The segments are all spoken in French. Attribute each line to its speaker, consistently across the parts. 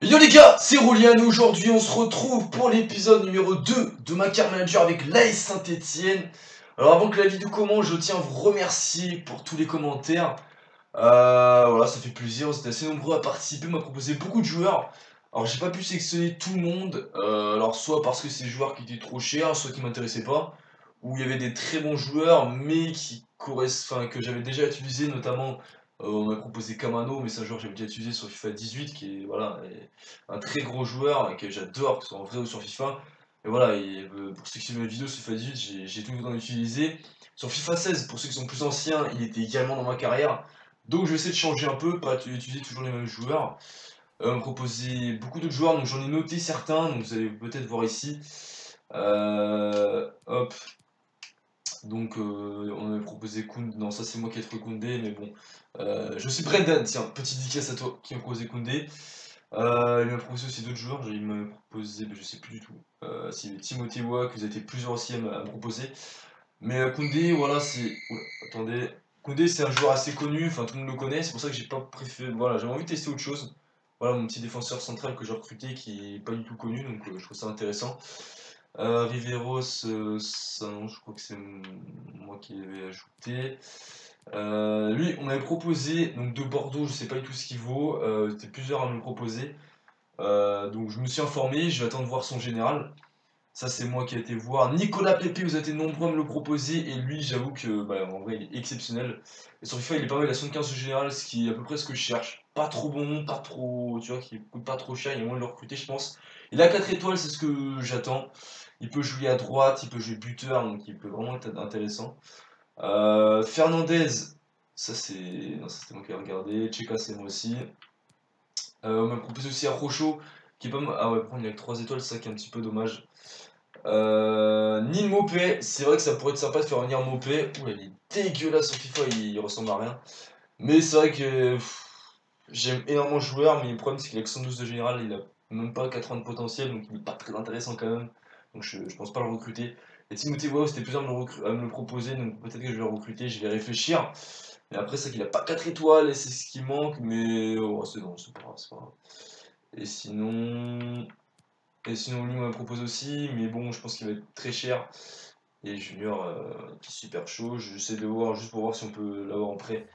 Speaker 1: Yo les gars, c'est Roulian et aujourd'hui on se retrouve pour l'épisode numéro 2 de ma carte manager avec l'AS Saint-Etienne. Alors avant que la vidéo commence, je tiens à vous remercier pour tous les commentaires. Voilà, ça fait plaisir, vous êtes assez nombreux à participer, on m'a proposé beaucoup de joueurs. Alors j'ai pas pu sélectionner tout le monde, alors soit parce que c'est des joueurs qui étaient trop chers, soit qui m'intéressaient pas, ou il y avait des très bons joueurs mais qui correspondent, que j'avais déjà utilisé notamment. On m'a proposé Kamano, mais c'est un joueur que j'avais déjà utilisé sur FIFA 18, qui est voilà, un très gros joueur et que j'adore, que ce soit en vrai ou sur FIFA. Et voilà, pour ceux qui suivent mes vidéos sur FIFA 18, j'ai tout le temps utilisé. Sur FIFA 16, pour ceux qui sont plus anciens, il était également dans ma carrière. Donc je vais essayer de changer un peu, pas utiliser toujours les mêmes joueurs. On me proposait beaucoup d'autres joueurs, donc j'en ai noté certains, donc vous allez peut-être voir ici. Hop. Donc on m'avait proposé Koundé, non ça c'est moi qui ai trouvé Koundé, mais bon. Je suis Brendan, tiens, petite dédicace à toi qui m'a proposé Koundé. Il m'a proposé aussi d'autres joueurs, il m'a proposé, je sais plus du tout. Si Timothée Wack, vous avez été plusieurs aussi à me proposer. Mais Koundé, voilà, c'est. Oula, attendez. Koundé, c'est un joueur assez connu, enfin tout le monde le connaît, c'est pour ça que j'ai pas préféré. Voilà, j'avais envie de tester autre chose. Voilà, mon petit défenseur central que j'ai recruté qui est pas du tout connu, donc je trouve ça intéressant. Riveros, ça non, je crois que c'est moi qui l'avais ajouté. Lui, on m'avait proposé, donc de Bordeaux, je sais pas du tout ce qu'il vaut, c'était plusieurs à me le proposer. Donc je me suis informé, je vais attendre de voir son général. Ça c'est moi qui ai été voir. Nicolas Pepe, vous avez été nombreux à me le proposer, et lui j'avoue que bah, en vrai il est exceptionnel. Et sur FIFA il est pas mal, il a 75 de général, ce qui est à peu près ce que je cherche. Pas trop bon, pas trop, tu vois, qui coûte pas trop cher, il y a moyen de le recruter je pense. Il a 4 étoiles, c'est ce que j'attends. Il peut jouer à droite, il peut jouer buteur, donc il peut vraiment être intéressant. Fernandez, ça c'est. Non, ça c'était moi qui ai regardé. Cheka c'est moi aussi. On m'a proposé aussi à Rocho, qui est pas mal. Ah ouais, prendre il a que 3 étoiles, c'est ça qui est un petit peu dommage. Nîmes Mopé, c'est vrai que ça pourrait être sympa de faire venir Mopé. Ouh, il est dégueulasse sur FIFA, il ressemble à rien. Mais c'est vrai que j'aime énormément le joueur, mais le problème c'est qu'il a que 112 de général, il a même pas 80 de potentiel, donc il est pas très intéressant quand même. Donc je pense pas le recruter. Et Timothée Wow, c'était plusieurs à me le proposer, donc peut-être que je vais le recruter, je vais réfléchir. Mais après, c'est qu'il a pas 4 étoiles et c'est ce qui manque, mais oh, c'est non, c'est pas grave, c'est pas grave. Et sinon. Et sinon, lui m'a proposé aussi, mais bon, je pense qu'il va être très cher. Et Junior, qui est super chaud, j'essaie de voir juste pour voir si on peut l'avoir en prêt.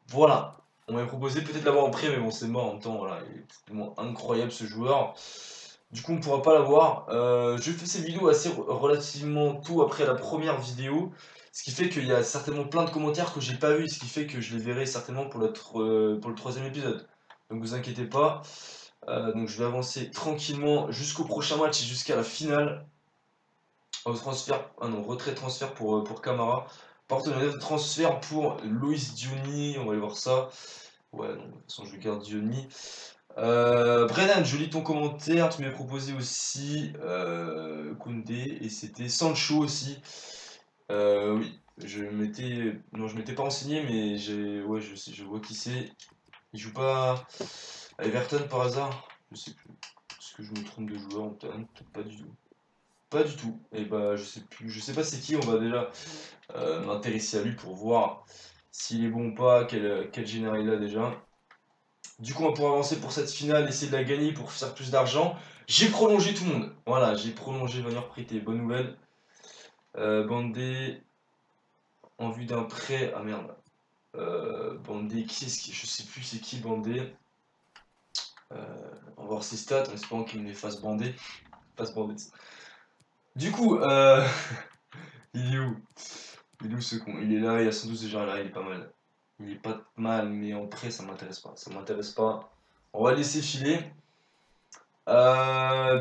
Speaker 1: Voilà, on m'a proposé peut-être l'avoir en prêt, mais bon, c'est mort en même temps, voilà, il est tellement incroyable ce joueur. Du coup, on ne pourra pas l'avoir. Je fais ces vidéos assez relativement tôt après la première vidéo, ce qui fait qu'il y a certainement plein de commentaires que j'ai pas vus, ce qui fait que je les verrai certainement pour le troisième épisode. Donc vous inquiétez pas. Donc je vais avancer tranquillement jusqu'au prochain match et jusqu'à la finale. Au transfert, ah non, retrait transfert pour Camara. Partenariat de transfert pour Loïs Diony, on va aller voir ça. Ouais, non, de toute façon je garde Diony. Brennan, je lis ton commentaire, tu m'avais proposé aussi Koundé et c'était Sancho aussi. Oui, non, je m'étais pas renseigné, mais ouais, je vois qui c'est. Il joue pas à Everton par hasard? Je sais plus. Est-ce que je me trompe de joueur? Peut-être pas du tout. Pas du tout. Et bah je sais plus. Je sais pas c'est qui. On va déjà m'intéresser à lui pour voir s'il est bon ou pas, quel général il a déjà. Du coup on va pouvoir avancer pour cette finale, essayer de la gagner pour faire plus d'argent. J'ai prolongé tout le monde. Voilà, j'ai prolongé venir prêter. Bonne nouvelle. Bandé en vue d'un prêt. Ah merde. Bandé, qui est-ce qui. Je sais plus c'est qui Bandé. On va voir ses stats en espérant qu'il me les fasse bander. Fasse bander. Du coup, il est où? Il est où ce con? Il est là, il a 112 déjà là, il est pas mal. Il est pas mal, mais en prêt, ça m'intéresse pas. Ça m'intéresse pas. On va laisser filer.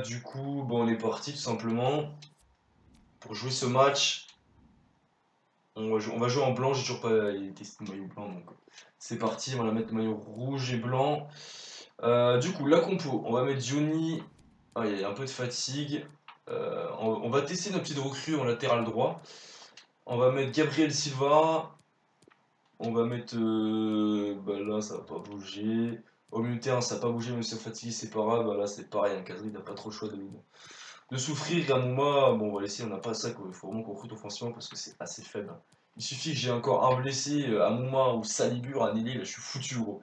Speaker 1: Du coup, bon, on est parti tout simplement. Pour jouer ce match, on va jouer en blanc. J'ai toujours pas testé le maillot blanc, donc c'est parti. On va mettre le maillot rouge et blanc. Du coup, la compo, on va mettre Johnny. Ah, il y a un peu de fatigue. On va tester nos petites recrues en latéral droit. On va mettre Gabriel Silva. On va mettre. Bah là, ça va pas bouger. Au milieu de terrain, ça va pas bouger, même si on est fatigué, c'est pas grave. Bah là, c'est pareil, un Kadri n'a pas trop le choix de souffrir. Gamouma, bon, on va laisser, on n'a pas ça, il faut vraiment qu'on recrute offensivement parce que c'est assez faible. Il suffit que j'ai encore un blessé, Amouma ou Salibur, un ailier, là, je suis foutu, gros.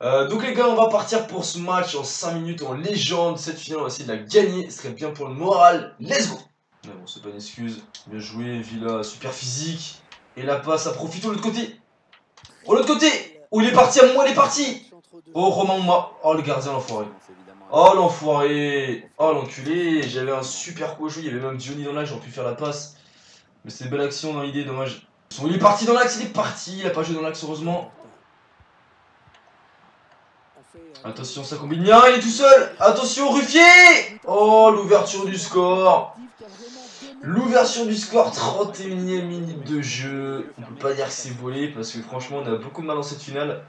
Speaker 1: Donc les gars, on va partir pour ce match en 5 minutes en légende. Cette finale, on va essayer de la gagner. Ce serait bien pour le moral. Let's go! Mais bon, c'est pas une excuse. Bien joué, Villa, super physique. Et la passe, ça profite de l'autre côté. Oh, l'autre côté! Où il est parti, à moi, il est parti! Oh, Romain Ouma. Oh, le gardien, l'enfoiré. Oh, l'enfoiré. Oh, l'enculé. J'avais un super coup à jouer. Il y avait même Johnny dans l'axe, j'aurais pu faire la passe. Mais c'est une belle action dans l'idée, dommage. Il est parti dans l'axe, il est parti. Il a pas joué dans l'axe, heureusement. Attention, ça combine bien, il est tout seul. Attention, Ruffier. Oh, l'ouverture du score. L'ouverture du score, 31e minute de jeu. On peut pas dire que c'est volé parce que franchement, on a beaucoup de mal dans cette finale.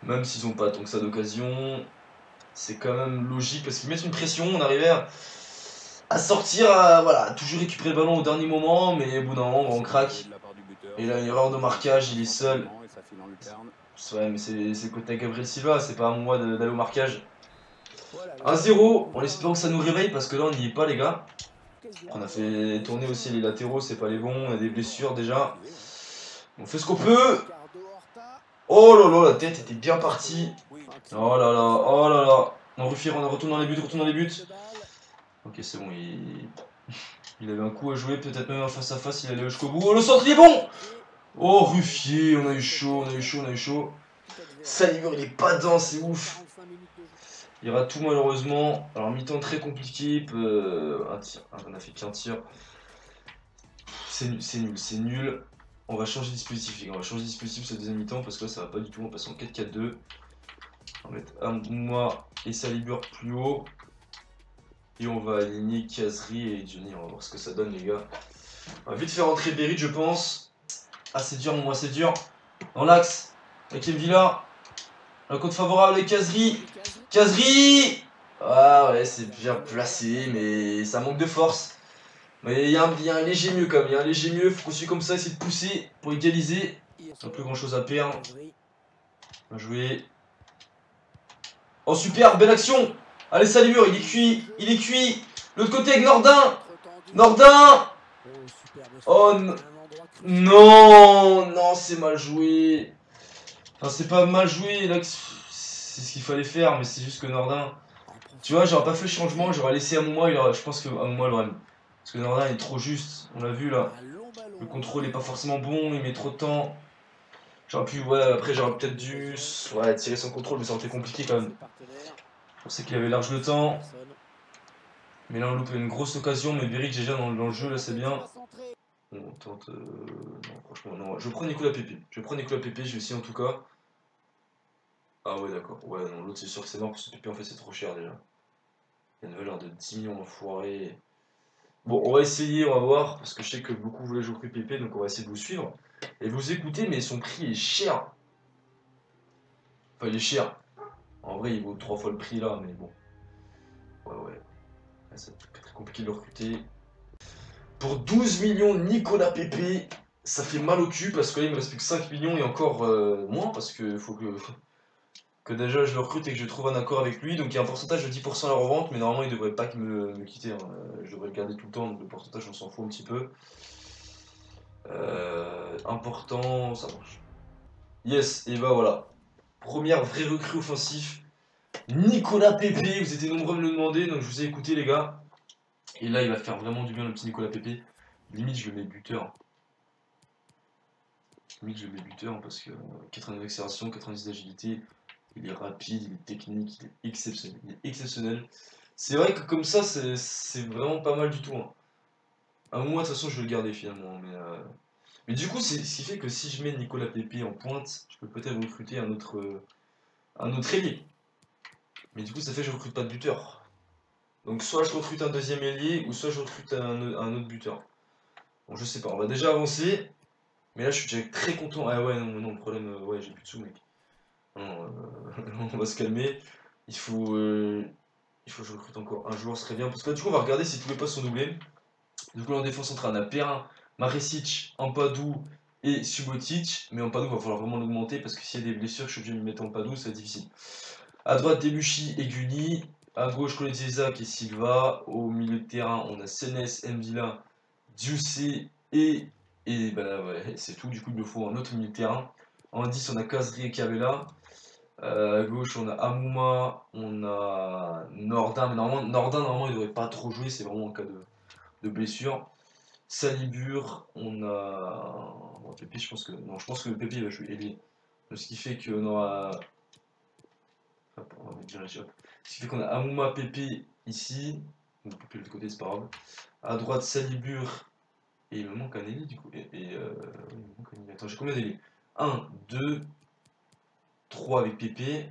Speaker 1: Même s'ils ont pas tant que ça d'occasion. C'est quand même logique parce qu'ils mettent une pression. On arrivait à sortir, voilà, toujours récupérer le ballon au dernier moment. Mais au bout d'un moment, on craque. Et là, une erreur de marquage, il est seul. Ouais, mais c'est côté Gabriel Silva, c'est pas à moi d'aller au marquage. 1-0, en espérant que ça nous réveille parce que là on n'y est pas les gars. On a fait tourner aussi les latéraux, c'est pas les bons, on a des blessures déjà. On fait ce qu'on peut. Oh là là, la tête était bien partie. Oh là là, oh là là. On retourne dans les buts, retourne dans les buts. Ok, c'est bon, il avait un coup à jouer, peut-être même un face à face, il allait jusqu'au bout. Oh, le centre il est bon. Oh, Ruffier, on a eu chaud, on a eu chaud, on a eu chaud. Saliver, il est pas dedans, c'est ouf. Il rate tout malheureusement. Alors mi-temps très compliqué. Un tir. Ah, on a fait qu'un tir. C'est nul, c'est nul, c'est nul. On va changer de dispositif les gars. On va changer de dispositif cette deuxième mi-temps parce que là ça va pas du tout. On va passer en 4-4-2. On va mettre Amouma et Saliver plus haut. Et on va aligner Kazri et Johnny. On va voir ce que ça donne les gars. On va vite faire rentrer Berit je pense. Ah c'est dur moi c'est dur. Dans l'axe. Avec Villa. La côte favorable avec Kazri. Kazri. Ah ouais, c'est bien placé, mais ça manque de force. Mais il y a un léger mieux quand même, il y a un léger mieux, faut qu'on suive comme ça, essayer de pousser pour égaliser. On n'a plus grand chose à perdre. Bien joué. Oh super, belle action. Allez Salure, il est cuit, il est cuit. L'autre côté avec Nordin. Nordin. Oh non, non, c'est mal joué. Enfin c'est pas mal joué, là c'est ce qu'il fallait faire, mais c'est juste que Nordin... Tu vois, j'aurais pas fait le changement, j'aurais laissé Amouma, je pense que Amouma l'aurait mis. Parce que Nordin est trop juste, on l'a vu là. Le contrôle est pas forcément bon, il met trop de temps. J'aurais pu, ouais, après j'aurais peut-être dû ouais, tirer son contrôle, mais ça aurait été compliqué quand même. On sait qu'il avait large le temps. Mais là on loupe une grosse occasion, mais Beric déjà dans le jeu là c'est bien. On tente... Non, franchement, non. Je prends Nicolas Pépé. Je prends Nicolas Pépé, je vais essayer en tout cas. Ah ouais d'accord, ouais non, l'autre c'est sûr que c'est mort parce que Pépé en fait c'est trop cher déjà. Il y a une valeur de 10 millions enfoirés. Bon, on va essayer, on va voir, parce que je sais que beaucoup voulaient jouer PP, donc on va essayer de vous suivre. Et vous écouter, mais son prix est cher. Enfin, il est cher. En vrai, il vaut 3 fois le prix là, mais bon. Ouais. C'est très compliqué de le recruter. Pour 12 millions, Nicolas Pépé, ça fait mal au cul, parce que là, il me reste plus que 5 millions et encore moins, parce que faut que déjà je le recrute et que je trouve un accord avec lui. Donc il y a un pourcentage de 10% à la revente, mais normalement il devrait pas me quitter. Hein. Je devrais le garder tout le temps, donc le pourcentage on s'en fout un petit peu. Important, ça marche. Yes, et bah voilà. Première vraie recrue offensif. Nicolas Pépé, vous étiez nombreux à me le demander, donc je vous ai écouté les gars. Et là il va faire vraiment du bien le petit Nicolas Pépé. Limite je le mets buteur. Limite je le mets buteur parce que 90 d'accélération, 90 d'agilité. Il est rapide, il est technique, il est exceptionnel. Il est exceptionnel. C'est vrai que comme ça, c'est vraiment pas mal du tout. Hein. À moi, de toute façon, je vais le garder finalement. Mais du coup, c'est ce qui fait que si je mets Nicolas Pépé en pointe, je peux peut-être recruter un autre ailier. Mais du coup, ça fait que je recrute pas de buteur. Donc soit je recrute un deuxième ailier, ou soit je recrute un autre buteur. Bon, je sais pas, on va déjà avancer. Mais là, je suis déjà très content. Ah ouais, non, le problème, ouais, j'ai plus de sous, mec. Non, on va se calmer. Il faut que je recrute encore un joueur, ce serait bien. Parce que là, du coup, on va regarder si tous les postes sont doublés. Du coup, en défense centrale, on a Perrin, Maresic, Ampadu et Subotic. Mais Ampadu, va falloir vraiment l'augmenter parce que s'il y a des blessures, je suis obligé de lui mettre Ampadu, ça va être difficile. A droite, Debuchy et Guni. À gauche, Coletiezak et Silva. Au milieu de terrain, on a Senes, Mvila, Dioussé et bah ouais, c'est tout. Du coup, il me faut un autre milieu de terrain. En 10, on a Kazri et Cavella. À gauche, on a Amouma, on a Nordin, mais normalement, Nordin, normalement, il devrait pas trop jouer, c'est vraiment en cas de blessure. Salibur, on a. Bon, Pépé, je pense que. Non, je pense que Pépé il va jouer ailier. Ce qui fait qu'on aura. Hop, on va mettre direct, hop. Ce qui fait qu'on a Amouma, Pépé ici. Donc Pépé de l'autre côté, c'est pas grave. À droite, Salibur. Et il me manque un ailier du coup. Oui, il me manque un ailier. Attends, j'ai combien d'ailiers? 1, 2, 3 avec Pépé.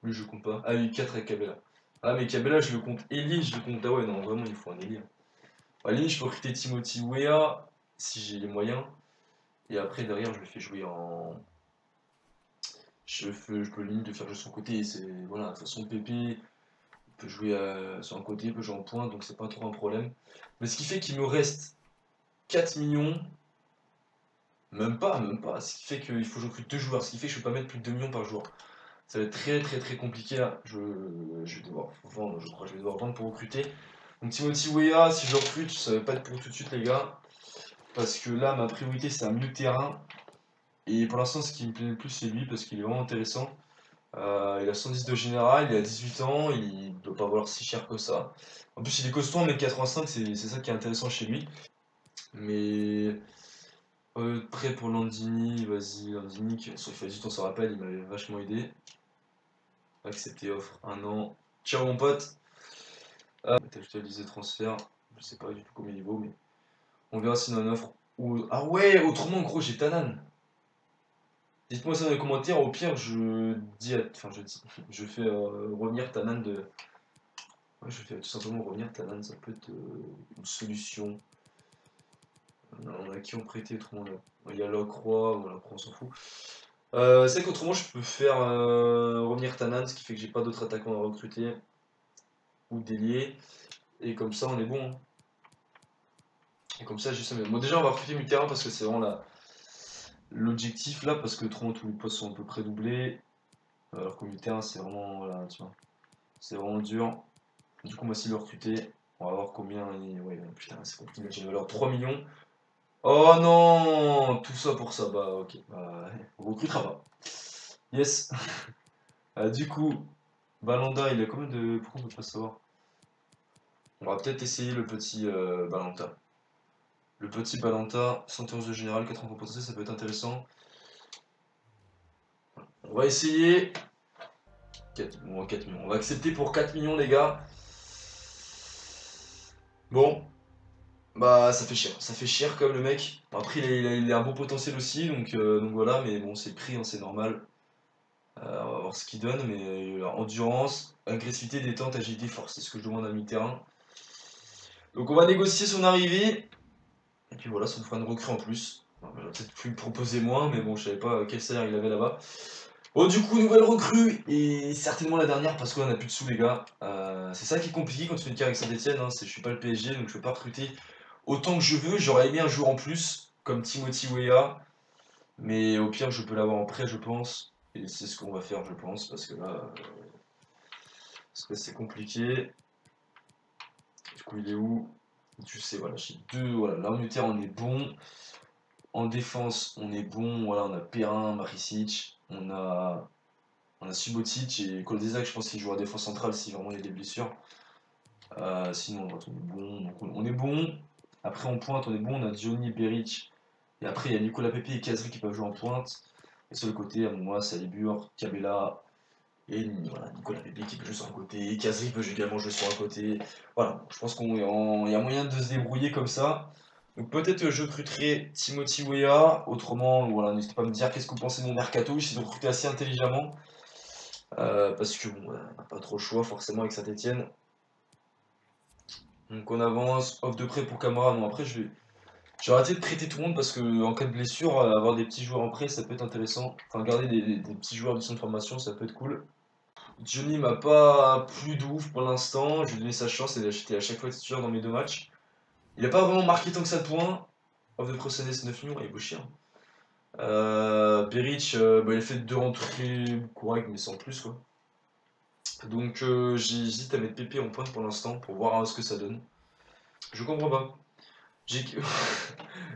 Speaker 1: Lui, je compte pas. Ah oui, 4 avec Cabella. Ah, mais Cabella, je le compte ailier, je le compte. Ah ouais, non, vraiment, il faut un ailier. À la limite, je peux recruter Timothy Weah si j'ai les moyens. Et après, derrière, je le fais jouer en. Je peux limite le faire jouer sur son côté. Et c'est, voilà, de toute façon, Pépé il peut jouer sur un côté, il peut jouer en pointe, donc c'est pas trop un problème. Mais ce qui fait qu'il me reste 4 millions. Même pas, même pas. Ce qui fait qu'il faut que je recrute 2 joueurs. Ce qui fait que je peux pas mettre plus de 2 millions par joueur. Ça va être très très très compliqué là. Je vais devoir vendre, je crois. Je vais devoir vendre pour recruter. Donc Timothy Weah, si je le recrute, ça va pas être pour tout de suite les gars. Parce que là, ma priorité c'est un milieu de terrain. Et pour l'instant, ce qui me plaît le plus, c'est lui parce qu'il est vraiment intéressant. Il a 110 de général, il a 18 ans, il ne doit pas valoir si cher que ça. En plus, il est costaud, 1m85, c'est ça qui est intéressant chez lui. Mais prêt pour Landini, vas-y, Landini, sur FIFA 18, on s'en rappelle, il m'avait vachement aidé. Accepter offre 1 an. Ciao mon pote. T'as ajouté transfert, je sais pas du tout combien il vaut, mais on verra s'il en offre. Ou... Ah ouais, autrement, en gros, j'ai Tanan. Dites-moi ça dans les commentaires, au pire je dis, enfin je fais revenir Tanan de. Ouais, je fais tout simplement revenir Tanan, ça peut être une solution. On a qui ont prêté autrement là? Il y a Lacroix, voilà, après on s'en fout. C'est vrai qu'autrement je peux faire revenir Tanan, ce qui fait que j'ai pas d'autres attaquants à recruter. Ou délier. Et comme ça on est bon. Hein. Et comme ça, juste. Bon, déjà on va recruter Mitterrand parce que c'est vraiment l'objectif là, parce que autrement tous les postes sont à peu près doublés. Alors qu'au Mitterrand c'est vraiment. Voilà, tu vois. C'est vraiment dur. Du coup, on va essayer de le recruter. On va voir combien il. Ouais, putain, c'est compliqué. J'ai une valeur 3 millions. Oh non! Tout ça pour ça. Bah, ok. Bah, on recrutera pas. Yes. Du coup, Balanda, il a combien de. Pourquoi on peut pas savoir? On va peut-être essayer le petit Balanta. Le petit Balanta, 111 de général, 80 potentiel, ça peut être intéressant. On va essayer. 4, bon, 4 millions. On va accepter pour 4 millions, les gars. Bon, bah ça fait cher comme le mec. Après il a un beau potentiel aussi, donc voilà, mais bon c'est le prix, hein, c'est normal. On va voir ce qu'il donne, mais endurance, agressivité, détente, agilité, force, c'est ce que je demande à mi-terrain. Donc on va négocier son arrivée, et puis voilà, ça nous fera une recrue en plus. J'aurais peut-être pu me proposer moins, mais bon je savais pas quel salaire il avait là-bas. Bon du coup nouvelle recrue, et certainement la dernière parce qu'on a plus de sous les gars. C'est ça qui est compliqué quand tu fais une carrière avec Saint-Etienne, hein, je suis pas le PSG, donc je peux pas recruter autant que je veux. J'aurais aimé un joueur en plus, comme Timothy Weah, mais au pire, je peux l'avoir en prêt, je pense. Et c'est ce qu'on va faire, je pense, parce que c'est compliqué. Du coup, il est où? Tu sais, voilà, j'ai deux. Voilà, là, en militaire, on est bon. En défense, on est bon. Voilà, on a Perrin, Maricic, on a Subotic et Koldesak, je pense qu'il jouera défense centrale si vraiment il y a des blessures. Sinon, on est bon. Donc, on est bon. Après, en pointe, on est bon. On a Johnny Beric. Et après, il y a Nicolas Pepe et Kazri qui peuvent jouer en pointe. Et sur le côté, à moi, Salibur, Cabella et voilà, Nicolas Pepe qui peut jouer sur un côté. Kazri peut également jouer sur un côté. Voilà, je pense qu'il y a moyen de se débrouiller comme ça. Donc peut-être que je recruterai Timothy Weah. Autrement, voilà, n'hésitez pas à me dire qu'est-ce que vous pensez de mon mercato. J'essaie de recruter assez intelligemment. Parce que bon, on n'a pas trop le choix forcément avec Saint-Etienne. Donc on avance, offre de prêt pour Camara. Non, après je vais arrêter de prêter tout le monde parce que en cas de blessure, avoir des petits joueurs en prêt, ça peut être intéressant. Enfin, garder des petits joueurs du centre de formation, ça peut être cool. Johnny m'a pas plu de ouf pour l'instant. Je lui ai donné sa chance et j'étais à chaque fois titulaire dans mes 2 matchs. Il a pas vraiment marqué tant que ça de points. Offre de prêt c'est 9 millions, il est beau chien. Beric, bah, il a fait 2 rentrées correctes, mais sans plus quoi. Donc j'hésite à mettre Pépé en pointe pour l'instant pour voir ce que ça donne. Je comprends pas. J'ai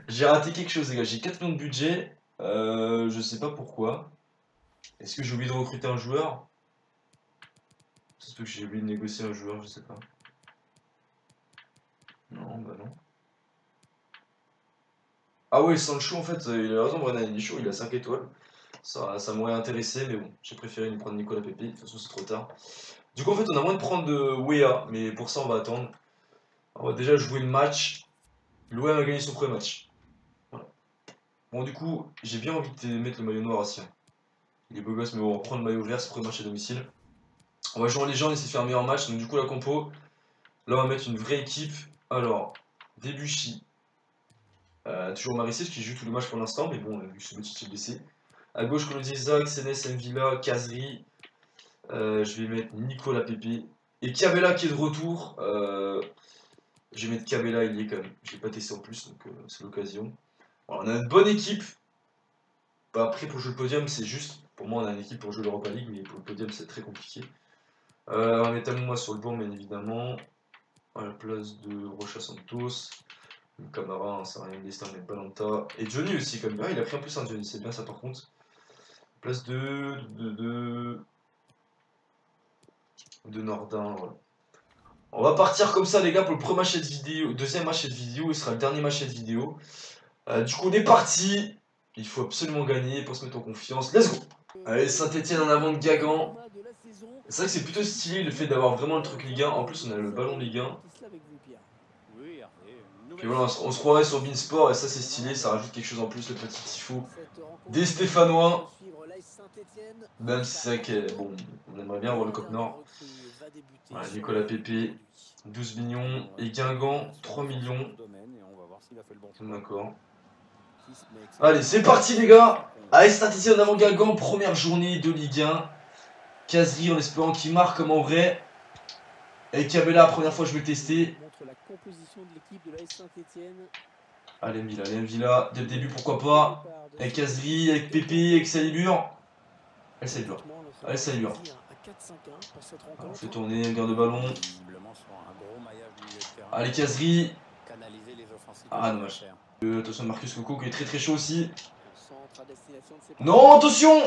Speaker 1: j'ai raté quelque chose les gars, j'ai 4 millions de budget, je sais pas pourquoi. Est-ce que j'ai oublié de recruter un joueur? Ça se peut que j'ai oublié de négocier un joueur, je sais pas. Non, bah non. Ah ouais, Sancho, en fait, il a raison, Brennan, il est chaud, il a 5 étoiles. Ça m'aurait intéressé, mais bon, j'ai préféré lui prendre Nicolas Pepe, de toute façon c'est trop tard. Du coup, en fait, on a moins de prendre de Wea, mais pour ça, on va attendre. On va déjà jouer le match. L'OM a gagné son premier match. Voilà. Bon, du coup, j'ai bien envie de mettre le maillot noir à Sien. Il est beau gosse, mais bon, on va prendre le maillot vert, c'est le premier match à domicile. On va jouer en légende, essayer de faire un meilleur match. Donc, du coup, la compo, là, on va mettre une vraie équipe. Alors, Debuchy. Toujours Marissis qui joue tous les matchs pour l'instant, mais bon, vu que ce petit est blessé. À gauche, Claudio Isaac, Sénès, Mvila, Kazri. Je vais mettre Nicolas Pepe. Et Cabella qui est de retour. Je vais mettre Cabella, il y est quand même. Je l'ai pas testé en plus, donc c'est l'occasion. On a une bonne équipe. Bah, après, pour jouer le podium, c'est juste. Pour moi, on a une équipe pour jouer l'Europa League, mais pour le podium, c'est très compliqué. On va mettre moi sur le banc, bien évidemment. À la place de Rocha Santos. Camara, hein, ça n'a rien de destin, mais Balanta. Et Johnny aussi, comme bien. Il a pris un plus un Johnny, c'est bien ça par contre. Place de Nordin, voilà. On va partir comme ça, les gars, pour le premier match de vidéo. Deuxième match de vidéo, il sera le dernier match de vidéo. Du coup, on est parti. Il faut absolument gagner pour se mettre en confiance. Let's go! Allez, Saint-Etienne en avant de Guingamp. C'est vrai que c'est plutôt stylé le fait d'avoir vraiment le truc Ligue 1. En plus, on a le ballon Ligue 1. Puis voilà, on se croirait sur Beansport et ça, c'est stylé. Ça rajoute quelque chose en plus, le petit tifo des Stéphanois. Même si c'est vrai que, bon, on aimerait bien avoir le Cop Nord. Voilà, Nicolas Pepe, 12 millions. Et Guingamp, 3 millions. D'accord. Allez, c'est parti, les gars! Allez, Saint-Etienne en avant Guingamp, première journée de Ligue 1. Kazri en espérant qu'il marque comme en vrai. Et Cabella, première fois je vais le tester. Allez Mvila, dès le début pourquoi pas. Avec Kazri, avec Pepe, avec Salibur. Allez Salibur. On fait tourner, garde le ballon. Allez Kazri. Ah dommage. Attention Marcus Coco qui est très très chaud aussi. Non, attention!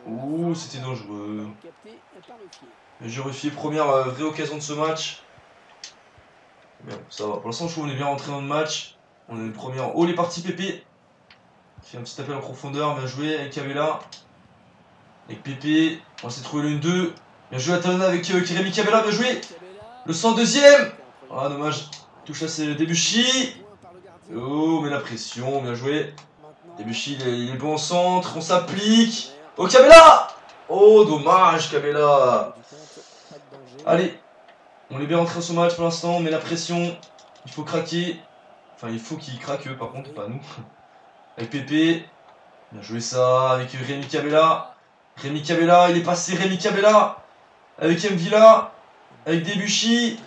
Speaker 1: Ouh, c'était dangereux. J'ai refait première vraie occasion de ce match. Bien, ça va. Pour l'instant, je trouve qu'on est bien rentré dans le match. On a une première. Oh, les parties Pépé. Il fait un petit appel en profondeur. Bien joué avec Cabella. Avec Pépé. On s'est trouvé le 1-2. Bien joué à Talona avec Rémi Cabella. Bien joué. Le 102ème. Ah, dommage. Touche là, c'est Debuchy. Oh, mais la pression. Bien joué. Debuchy, il est bon au centre. On s'applique. Oh, Cabella. Oh, dommage, Cabella. Allez. On est bien rentré dans ce match pour l'instant. On met la pression. Il faut craquer. Enfin, il faut qu'il craque eux, par contre, pas nous. Avec Pépé. Bien joué ça. Avec Rémi Cabella. Rémi Cabella, il est passé Rémi Cabella. Avec Mvila. Avec Debuchy.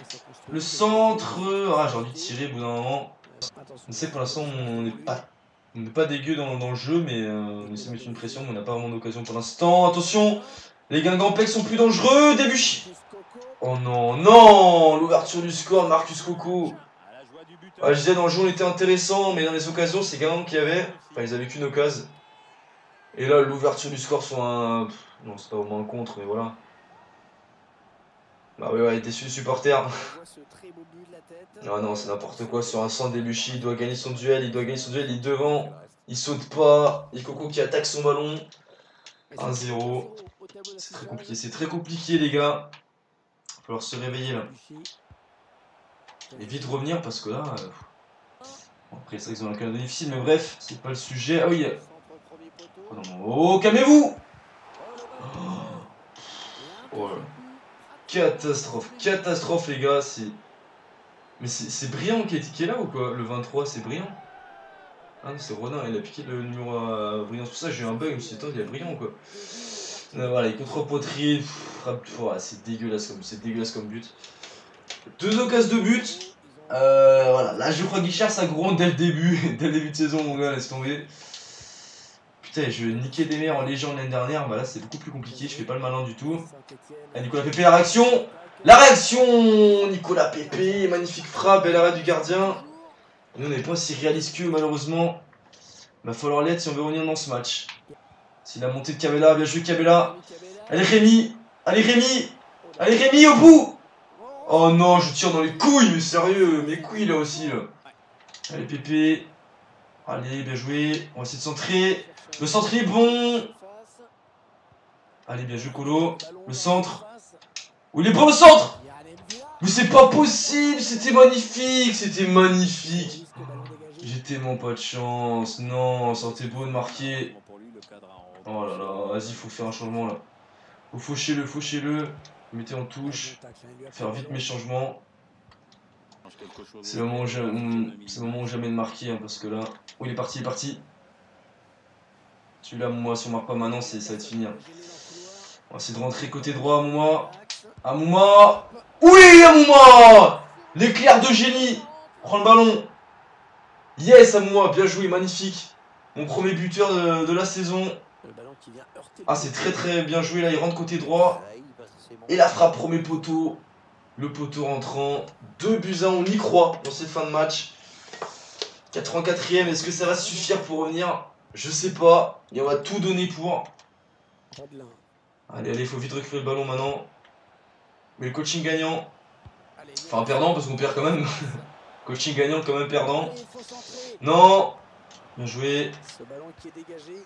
Speaker 1: Le centre. Ah, j'ai envie de tirer au bout d'un moment. On sait que pour l'instant, on n'est pas dégueu dans le jeu, mais on essaie de mettre une pression, mais on n'a pas vraiment d'occasion pour l'instant. Attention, les Guingampais sont plus dangereux. Debuchy. Oh non, non. L'ouverture du score, Marcus Coco. Ah, je disais, dans le jeu, on était intéressant, mais dans les occasions, c'est Guingamp qui avait. Enfin, ils avaient qu'une occasion. Et là, l'ouverture du score sur un. Non, c'est pas vraiment un contre, mais voilà. Bah ouais, il était déçu, supporter. Ah non, c'est n'importe quoi. Sur un centre, Debuchy, il doit gagner son duel, il est devant. Il saute pas. Et Coco qui attaque son ballon. 1-0. C'est très compliqué, les gars. Il va falloir se réveiller là. Et vite revenir parce que là. Bon, après, c'est vrai qu'ils ont un calendrier difficile, mais bref, c'est pas le sujet. Ah oui. Oh, non. Oh, calmez-vous! Oh là. Catastrophe les gars, mais c'est Briand qui est là ou quoi? Le 23 c'est Briand? Ah non c'est Ronin, il a piqué le numéro à Briand, c'est pour ça que j'ai eu un bug, je me suis dit attends il y a Briand quoi. Voilà, il contre-poterie, c'est dégueulasse comme but. 2 occasions de but. Voilà, là je crois qu'il cherche sa gronde dès le début de saison mon gars, laisse tomber. Putain, je niquais des mers en légende l'année dernière, bah là c'est beaucoup plus compliqué, je fais pas le malin du tout. Ah, Nicolas Pepe, la réaction! La réaction! Nicolas Pepe, magnifique frappe, bel arrêt du gardien. Nous on n'est pas aussi réaliste qu'eux malheureusement. Va falloir l'être si on veut revenir dans ce match. C'est la montée de Cabella, bien joué Cabella. Allez Rémi. Allez Rémi. Allez Rémi au bout. Oh non, je tire dans les couilles, mais sérieux, mes couilles là aussi là. Allez Pépé. Allez, bien joué. On va essayer de centrer. Le centre est bon. Allez, bien joué Colo. Le centre. Où il est bon le centre? Mais c'est pas possible, c'était magnifique, c'était magnifique. J'ai tellement pas de chance. Non, ça aurait été beau de marquer. Oh là là, vas-y, faut faire un changement là. Faut faucher-le, fauchez-le. Mettez en touche. Faire vite mes changements. C'est le moment où jamais de marquer, hein, parce que là... Oh, il est parti, il est parti. Celui-là, moi, si on marque pas maintenant, ça va être fini. Hein. On va essayer de rentrer côté droit, Amouma. Amouma. Oui, Amouma. L'éclair de génie. Prends le ballon. Yes, Amouma, bien joué, magnifique. Mon premier buteur de la saison. Ah, c'est très très bien joué, là, il rentre côté droit. Et la frappe premier poteau. Le poteau rentrant. 2-1, on y croit dans cette fin de match. 84e, est-ce que ça va suffire pour revenir? Je sais pas. Et on va tout donner pour. Allez, allez, il faut vite récupérer le ballon maintenant. Mais le coaching gagnant. Enfin, perdant, parce qu'on perd quand même. Coaching gagnant, quand même perdant. Non. Bien joué.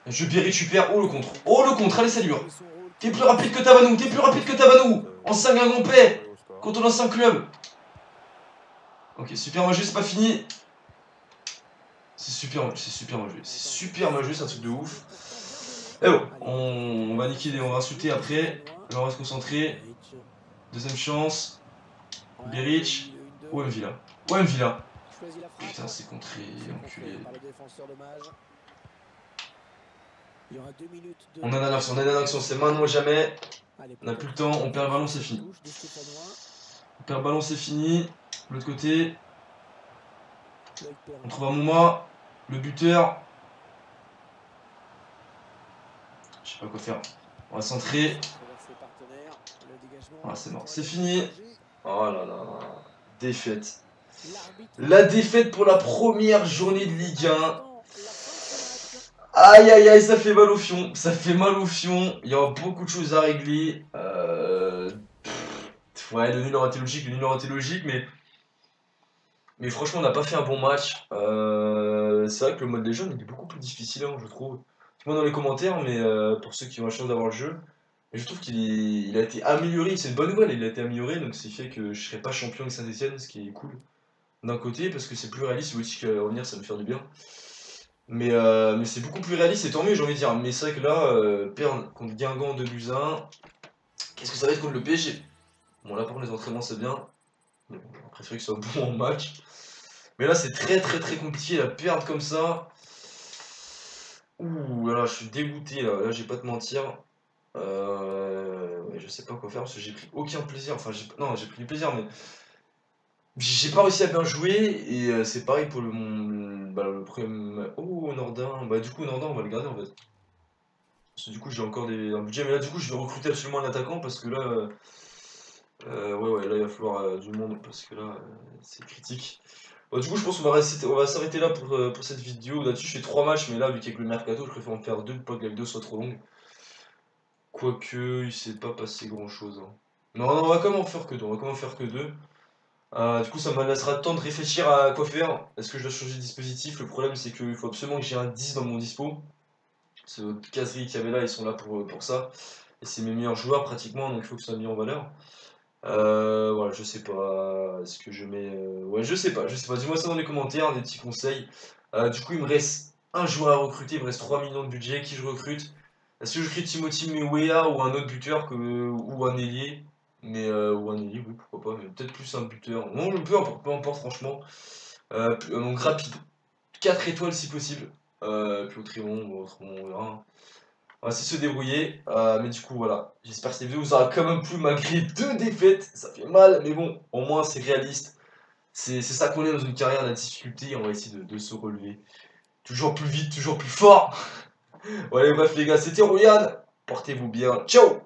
Speaker 1: Je Bierich, super. Oh, le contre. Oh, le contre, allez, salut. T'es plus rapide que Tabanou. T'es plus rapide que Tabanou. En 5 un grand paix. Quand on a 5 clubs. Ok, super mal joué, c'est pas fini. C'est super mal joué. C'est super mal joué, c'est un truc de ouf. Eh bon, on va niquer, on va insulter après. Là, on va se concentrer. Deuxième chance. Bierich. OM Villa. OM Villa. Putain, c'est contré, enculé. On a l'action, c'est maintenant ou jamais. On n'a plus le temps, on perd le ballon, c'est fini. On perd le ballon, c'est fini. De l'autre côté. On trouve Amouma, le buteur. Je sais pas quoi faire. On va centrer. Ah, c'est mort, c'est fini. Oh là là, défaite. La défaite pour la première journée de Ligue 1. Aïe aïe aïe, ça fait mal au fion. Ça fait mal au fion. Il y aura beaucoup de choses à régler. Ouais, le nul aurait été logique, mais franchement, on n'a pas fait un bon match. C'est vrai que le mode des jeunes il est beaucoup plus difficile, hein, je trouve. Moi dans les commentaires, mais pour ceux qui ont la chance d'avoir le jeu. Et je trouve qu'il a été amélioré. C'est une bonne nouvelle, il a été amélioré, donc c'est fait que je serai pas champion avec Saint-Etienne, ce qui est cool. D'un côté, parce que c'est plus réaliste, le aussi qu'à revenir, ça me fait du bien. Mais c'est beaucoup plus réaliste, et tant mieux, j'ai envie de dire. Mais c'est vrai que là, perdre contre Guingamp 2-1, qu'est-ce que ça va être contre le PSG? Bon, là, par contre, les entraînements, c'est bien. Mais bon, j'aurais préféré que ce soit bon en match. Mais là, c'est très compliqué à perdre comme ça. Ouh, là, je suis dégoûté, là je vais pas te mentir. Je sais pas quoi faire parce que j'ai pris aucun plaisir. Enfin, non, j'ai pris du plaisir, mais j'ai pas réussi à bien jouer. Et c'est pareil pour le premier. Oh, Nordin. Bah, du coup, Nordin, on va le garder en fait. Parce que du coup, j'ai encore un budget. Mais là, du coup, je vais recruter absolument un attaquant parce que là. Ouais, là, il va falloir du monde parce que là, c'est critique. Bon, du coup, je pense qu'on va s'arrêter là pour cette vidéo. Là-dessus, je fais 3 matchs, mais là, vu qu'avec le mercato, je préfère en faire 2 pour pas que la vidéo soit trop longue. Quoique, il s'est pas passé grand-chose. Hein. Non, on va quand même en faire que 2. Du coup, ça me laissera le temps de réfléchir à quoi faire. Est-ce que je dois changer de dispositif? Le problème, c'est qu'il faut absolument que j'ai un 10 dans mon dispo. Ce Casery et Cabella, ils sont là pour ça. Et c'est mes meilleurs joueurs pratiquement, donc il faut que ça soit mis en valeur. Voilà, je sais pas. Est-ce que je mets. Ouais, je sais pas. Dis-moi ça dans les commentaires, des petits conseils. Du coup, il me reste un joueur à recruter. Il me reste 3 millions de budget. Qui je recrute? Est-ce que je recrute Timothy Weah ou un autre buteur ou un ailier? Ou un ailier, oui, pourquoi pas. Mais peut-être plus un buteur. Non, peu importe, franchement. Donc rapide. 4 étoiles si possible. Puis autrement, on verra. On va essayer de se débrouiller, mais du coup voilà, j'espère que cette vidéo vous aura quand même plu malgré 2 défaites, ça fait mal, mais bon, au moins c'est réaliste, c'est ça qu'on est dans une carrière, la difficulté, et on va essayer de se relever, toujours plus vite, toujours plus fort. Bon allez bref les gars, c'était Royan, portez-vous bien, ciao.